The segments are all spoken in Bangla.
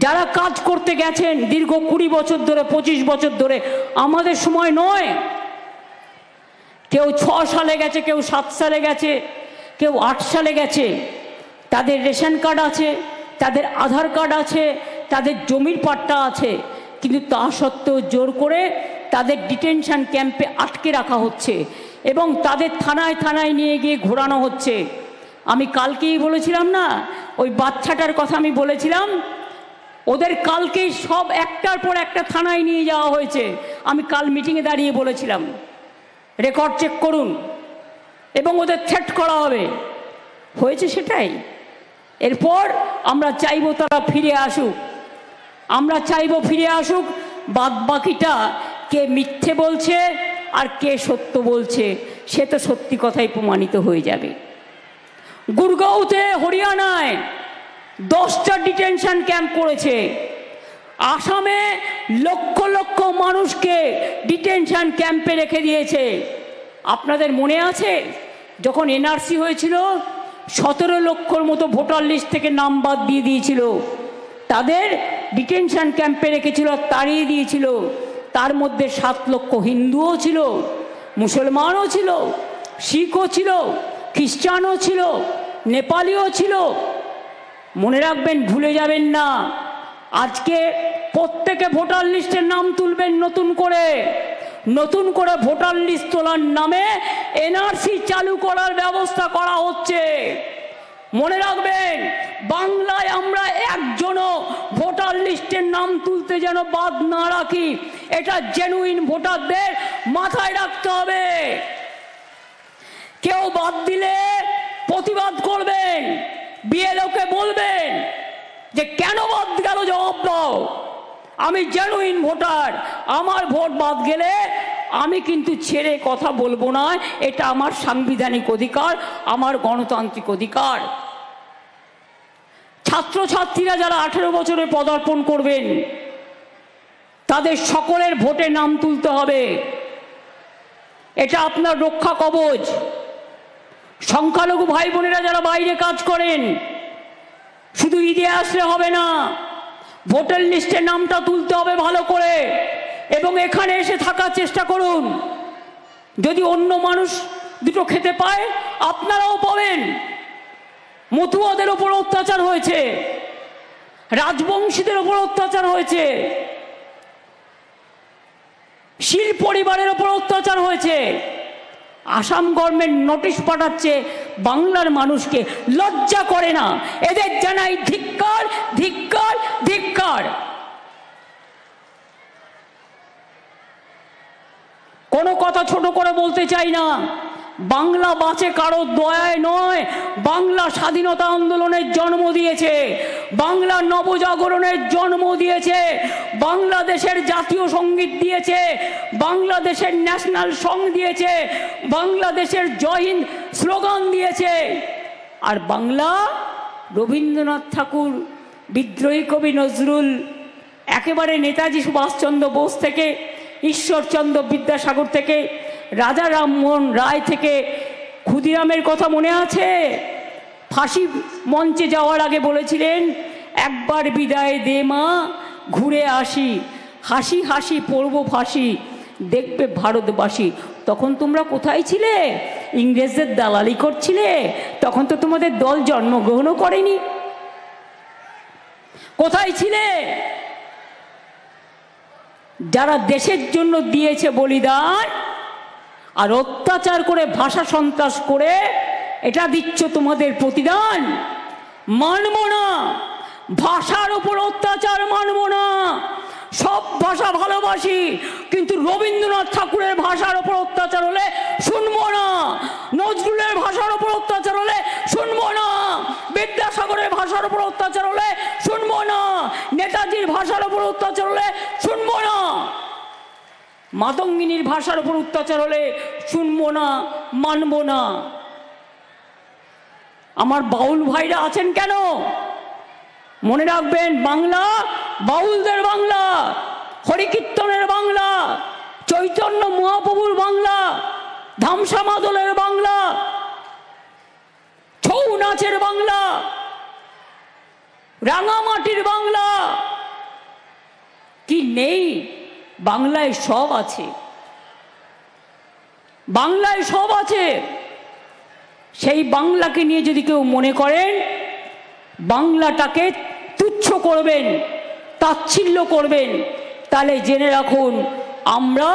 যারা কাজ করতে গেছেন দীর্ঘ 20 বছর ধরে 25 বছর ধরে, আমাদের সময় নয়, কেউ 6 সালে গেছে, কেউ 7 সালে গেছে, কেউ 8 সালে গেছে, তাদের রেশন কার্ড আছে, তাদের আধার কার্ড আছে, তাদের জমির পাট্টা আছে, কিন্তু তা সত্ত্বেও জোর করে তাদের ডিটেনশন ক্যাম্পে আটকে রাখা হচ্ছে এবং তাদের থানায় থানায় নিয়ে গিয়ে ঘোরানো হচ্ছে। আমি কালকেই বলেছিলাম না, ওই বাচ্চাটার কথা আমি বলেছিলাম, ওদের কালকেই সব একটার পর একটা থানায় নিয়ে যাওয়া হয়েছে। আমি কাল মিটিংয়ে দাঁড়িয়ে বলেছিলাম, রেকর্ড চেক করুন, এবং ওদের থ্রেট করা হবে। হয়েছে সেটাই। এরপর আমরা চাইবো তারা ফিরে আসুক, আমরা চাইবো ফিরে আসুক। বাদ বাকিটা কে মিথ্যে বলছে আর কে সত্য বলছে সে তো সত্যি কথাই প্রমাণিত হয়ে যাবে। গুরগাঁওতে, হরিয়ানায় 10টা ডিটেনশন ক্যাম্প করেছে। আসামে লক্ষ লক্ষ মানুষকে ডিটেনশন ক্যাম্পে রেখে দিয়েছে। আপনাদের মনে আছে যখন এনআরসি হয়েছিল 17 লক্ষর মতো ভোটার লিস্ট থেকে নাম বাদ দিয়ে দিয়েছিল, তাদের ডিটেনশন ক্যাম্পে রেখেছিল, তাড়িয়ে দিয়েছিল। তার মধ্যে 7 লক্ষ হিন্দুও ছিল, মুসলমানও ছিল, শিখও ছিল, খ্রিস্টানও ছিল, নেপালিও ছিল। মনে রাখবেন, ভুলে যাবেন না। আজকে প্রত্যেকে ভোটার লিস্টের নাম তুলবেন নতুন করে। নতুন করে ভোটার লিস্ট তোলার নামে এনআরসি চালু করার ব্যবস্থা করা হচ্ছে। মনে রাখবেন, বাংলায় আমরা একজনও ভোটার লিস্টের নাম তুলতে যেন বাদ না রাখি, এটা জেনুইন ভোটারদের মাথায় রাখতে হবে। কেউ বাদ দিলে প্রতিবাদ করবেন, বিএলওকে বলবেন যে কেন বাদ গেল, জবাব দাও। আমি জেনুইন ভোটার, আমার ভোট বাদ গেলে আমি কিন্তু ছেড়ে কথা বলবো না। এটা আমার সাংবিধানিক অধিকার, আমার গণতান্ত্রিক অধিকার। ছাত্রছাত্রীরা যারা 18 বছরে পদার্পণ করবেন তাদের সকলের ভোটে নাম তুলতে হবে। এটা আপনার রক্ষা কবচ। সংখ্যালঘু ভাই বোনেরা যারা বাইরে কাজ করেন, শুধু ঈদে আসলে হবে না, ভোটার লিস্টে নামটা তুলতে হবে ভালো করে, এবং এখানে এসে থাকার চেষ্টা করুন। যদি অন্য মানুষ দুটো খেতে পায়, আপনারাও পাবেন। মতুয়াদের ওপর অত্যাচার হয়েছে, রাজবংশীদের ওপর অত্যাচার হয়েছে, শীল পরিবারের ওপর অত্যাচার হয়েছে। আসাম গভর্নমেন্ট নোটিশ পাঠাচ্ছে বাংলার মানুষকে, লজ্জা করে না? এদের জানাই ধিক্কার, ধিক্কার, ধিক্কার। কোনো কথা ছোট করে বলতে চাই না। বাংলা বাঁচে কারো দয়ায় নয়, বাংলা স্বাধীনতা আন্দোলনের জন্ম দিয়েছে, বাংলা নবজাগরণের জন্ম দিয়েছে, বাংলাদেশের জাতীয় সঙ্গীত দিয়েছে, বাংলাদেশের ন্যাশনাল সং দিয়েছে, বাংলাদেশের জয় হিন্দ স্লোগান দিয়েছে। আর বাংলা রবীন্দ্রনাথ ঠাকুর, বিদ্রোহী কবি নজরুল, একেবারে নেতাজি সুভাষচন্দ্র বোস থেকে, ঈশ্বরচন্দ্র বিদ্যাসাগর থেকে, রাজা রামমোহন রায় থেকে, ক্ষুদিরামের কথা মনে আছে? ফাঁসি মঞ্চে যাওয়ার আগে বলেছিলেন, একবার বিদায় দে মা, ঘুরে আসি, হাসি হাসি পড়ব ফাঁসি, দেখবে ভারতবাসী। তখন তোমরা কোথায় ছিলে? ইংরেজদের দালালি করছিলে? তখন তো তোমাদের দল জন্মগ্রহণও করেনি। কোথায় ছিলে? যারা দেশের জন্য দিয়েছে বলিদান, আর অত্যাচার করে, ভাষা সন্ত্রাস করে এটা দিচ্ছ তোমাদের প্রতিদান। মানব না, ভাষার উপর অত্যাচার মানব না। সব ভাষা ভালোবাসি, কিন্তু রবীন্দ্রনাথ ঠাকুরের ভাষার উপর অত্যাচার হলে শুনবো না, নজরুলের ভাষার উপর অত্যাচার হলে শুনবো না, বিদ্যাসাগরের ভাষার উপর অত্যাচার হলে শুনবো না, নেতাজির ভাষার উপর অত্যাচার হলে শুনবো না, মাতঙ্গিনীর ভাষার উপর অত্যাচার হলে শুনবো না, মানব না। আমার বাউল ভাইরা আছেন কেন? মনে রাখবেন, বাংলা বাউলদের বাংলা, হরিকীর্তনের বাংলা, চৈতন্য মহাপ্রভুর বাংলা, ধামসা মাদলের বাংলা, ছৌ নাচের বাংলা, রাঙামাটির বাংলা। নেই? বাংলায় সব আছে, বাংলায় সব আছে। সেই বাংলাকে নিয়ে যদি কেউ মনে করেন বাংলাটাকে তুচ্ছ করবেন, তাচ্ছিল্য করবেন, তাহলে জেনে রাখুন আমরা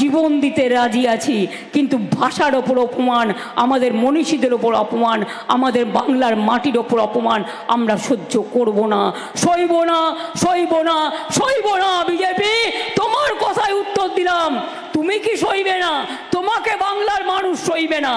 জীবন দিতে রাজি আছি, কিন্তু ভাষার ওপর অপমান, আমাদের মনীষীদের ওপর অপমান, আমাদের বাংলার মাটির ওপর অপমান আমরা সহ্য করব না, সইব না, সইব না, সইব না। বিজেপি, তোমার কথায় উত্তর দিলাম, তুমি কি সইবে না? তোমাকে বাংলার মানুষ সইবে না,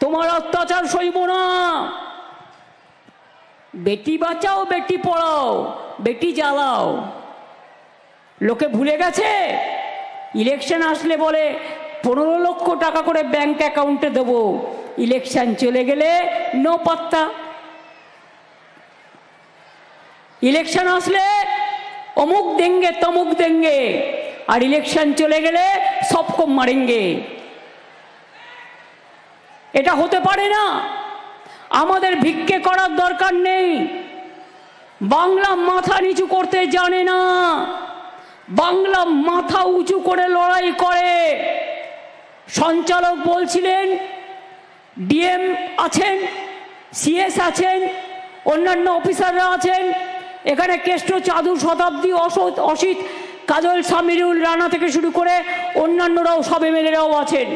তোমার অত্যাচার সইব না। বেটি বাঁচাও, বেটি পড়াও, বেটি জ্বালাও। লোকে ভুলে গেছে, ইলেকশন আসলে বলে 15 লক্ষ টাকা করে ব্যাংক অ্যাকাউন্টে দেবো, ইলেকশন চলে গেলে নো পাত্তা। ইলেকশন আসলে অমুক দেঙ্গে তমুক দেঙ্গে, আর ইলেকশন চলে গেলে সবকো মারেঙ্গে। এটা হতে পারে না। আমাদের ভিক্ষে করার দরকার নেই। বাংলা মাথা নিচু করতে জানে না, বাংলা মাথা উঁচু করে লড়াই করে। সঞ্চালক বলছিলেন ডিএম আছেন, সিএস আছেন, অন্যান্য অফিসাররা আছেন, এখানে কেষ্ট, চাদু, শতাব্দী, অসিত, কাজল, সামিরুল, রানা থেকে শুরু করে অন্যান্যরাও সব এমএলএরাও আছেন,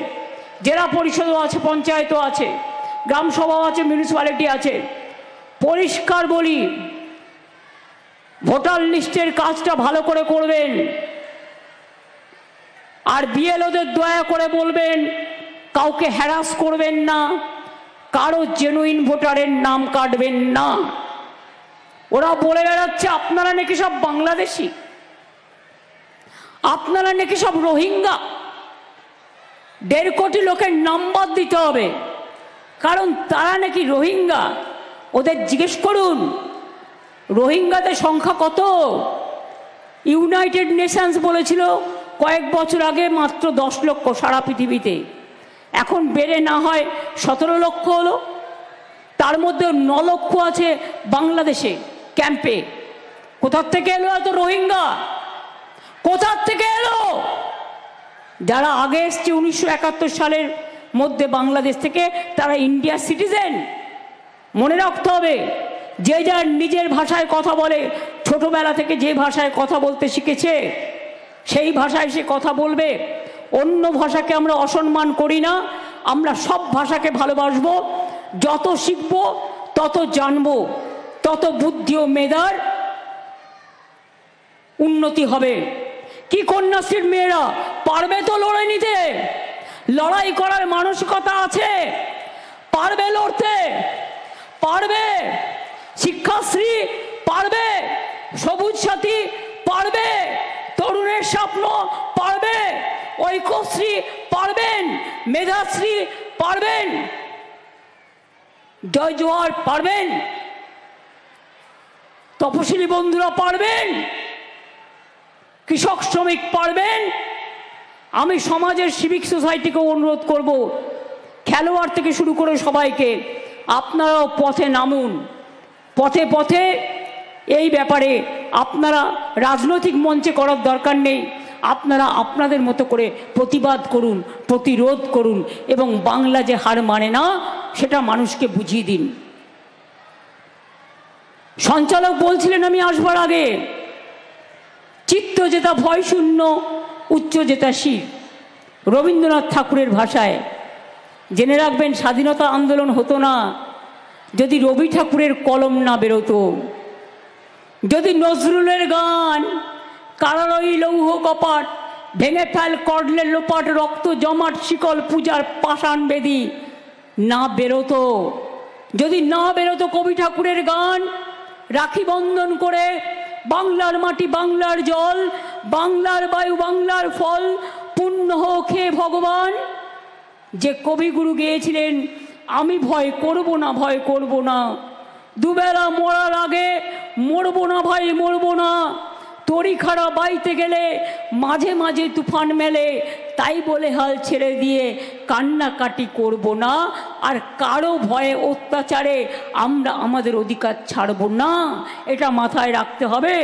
জেলা পরিষদও আছে, পঞ্চায়েতও আছে, গ্রাম সভাও আছে, মিউনিসিপ্যালিটি আছে। পরিষ্কার বলি, ভোটার লিস্টের কাজটা ভালো করে করবেন, আর বিএলওদের দয়া করে বলবেন কাউকে হ্যারাস করবেন না, কারো জেনুইন ভোটারের নাম কাটবেন না। ওরা বলে বেড়াচ্ছে আপনারা নাকি সব বাংলাদেশি, আপনারা নাকি সব রোহিঙ্গা। 1.5 কোটি লোকের নাম্বার দিতে হবে, কারণ তারা নাকি রোহিঙ্গা। ওদের জিজ্ঞেস করুন রোহিঙ্গাদের সংখ্যা কত। ইউনাইটেড নেশনস বলেছিল কয়েক বছর আগে মাত্র 10 লক্ষ সারা পৃথিবীতে, এখন বেড়ে না হয় 17 লক্ষ হলো। তার মধ্যে 9 লক্ষ আছে বাংলাদেশে ক্যাম্পে। কোথার থেকে এলো এত রোহিঙ্গা? কোথার থেকে এলো? যারা আগে এসছে 1971 সালের মধ্যে বাংলাদেশ থেকে, তারা ইন্ডিয়ার সিটিজেন। মনে রাখতে হবে, যে যার নিজের ভাষায় কথা বলে, ছোটবেলা থেকে যে ভাষায় কথা বলতে শিখেছে সেই ভাষায় সে কথা বলবে। অন্য ভাষাকে আমরা অসম্মান করি না, আমরা সব ভাষাকে ভালোবাসবো। যত শিখব তত জানবো, তত বুদ্ধি ও মেধার উন্নতি হবে। কি কন্যাশ্রীর মেয়েরা পারবে তো লড়ে নিতে? লড়াই করার মানসিকতা আছে, পারবে লড়তে, পারবে। শিক্ষাশ্রী পারবে, সবুজ সাথী পারবে, তরুণের স্বপ্ন পারবে, ঐক্যশ্রী পারবেন, মেধাশ্রী পারবেন, জয় জোয়ার পারবেন, তপশিলি বন্ধুরা পারবেন, কৃষক শ্রমিক পারবেন। আমি সমাজের সিভিক সোসাইটিকে অনুরোধ করব, খেলোয়াড় থেকে শুরু করে সবাইকে, আপনারাও পথে নামুন। পথে পথে এই ব্যাপারে আপনারা রাজনৈতিক মঞ্চে করার দরকার নেই, আপনারা আপনাদের মতো করে প্রতিবাদ করুন, প্রতিরোধ করুন, এবং বাংলা যে হার মানে না সেটা মানুষকে বুঝিয়ে দিন। সঞ্চালক বলছিলেন আমি আসবার আগে, চিত্ত যেতা ভয় শূন্য, উচ্চ যেতা শির, রবীন্দ্রনাথ ঠাকুরের ভাষায়। জেনে রাখবেন, স্বাধীনতা আন্দোলন হতো না যদি রবি ঠাকুরের কলম না বেরোতো, যদি নজরুলের গান কারারই লৌহ কপাট, ভেঙে ফেল কডলের লোপাট, রক্ত জমাট শিকল, পূজার পাষাণ বেদি না বেরোতো, যদি না বেরোতো কবি ঠাকুরের গান, রাখি বন্ধন করে বাংলার মাটি বাংলার জল, বাংলার বায়ু বাংলার ফল, পুণ্য হোক হে ভগবান। যে কবিগুরু গেয়েছিলেন আমি ভয় করব না, ভয় করব না, দুবেলা মরার আগে মরবো না ভাই, মরবো না, তরি খাড়া বাইতে গেলে মাঝে মাঝে তুফান মেলে, তাই বলে হাল ছেড়ে দিয়ে কান্নাকাটি করব না, আর কারো ভয়ে অত্যাচারে আমরা আমাদের অধিকার ছাড়ব না, এটা মাথায় রাখতে হবে।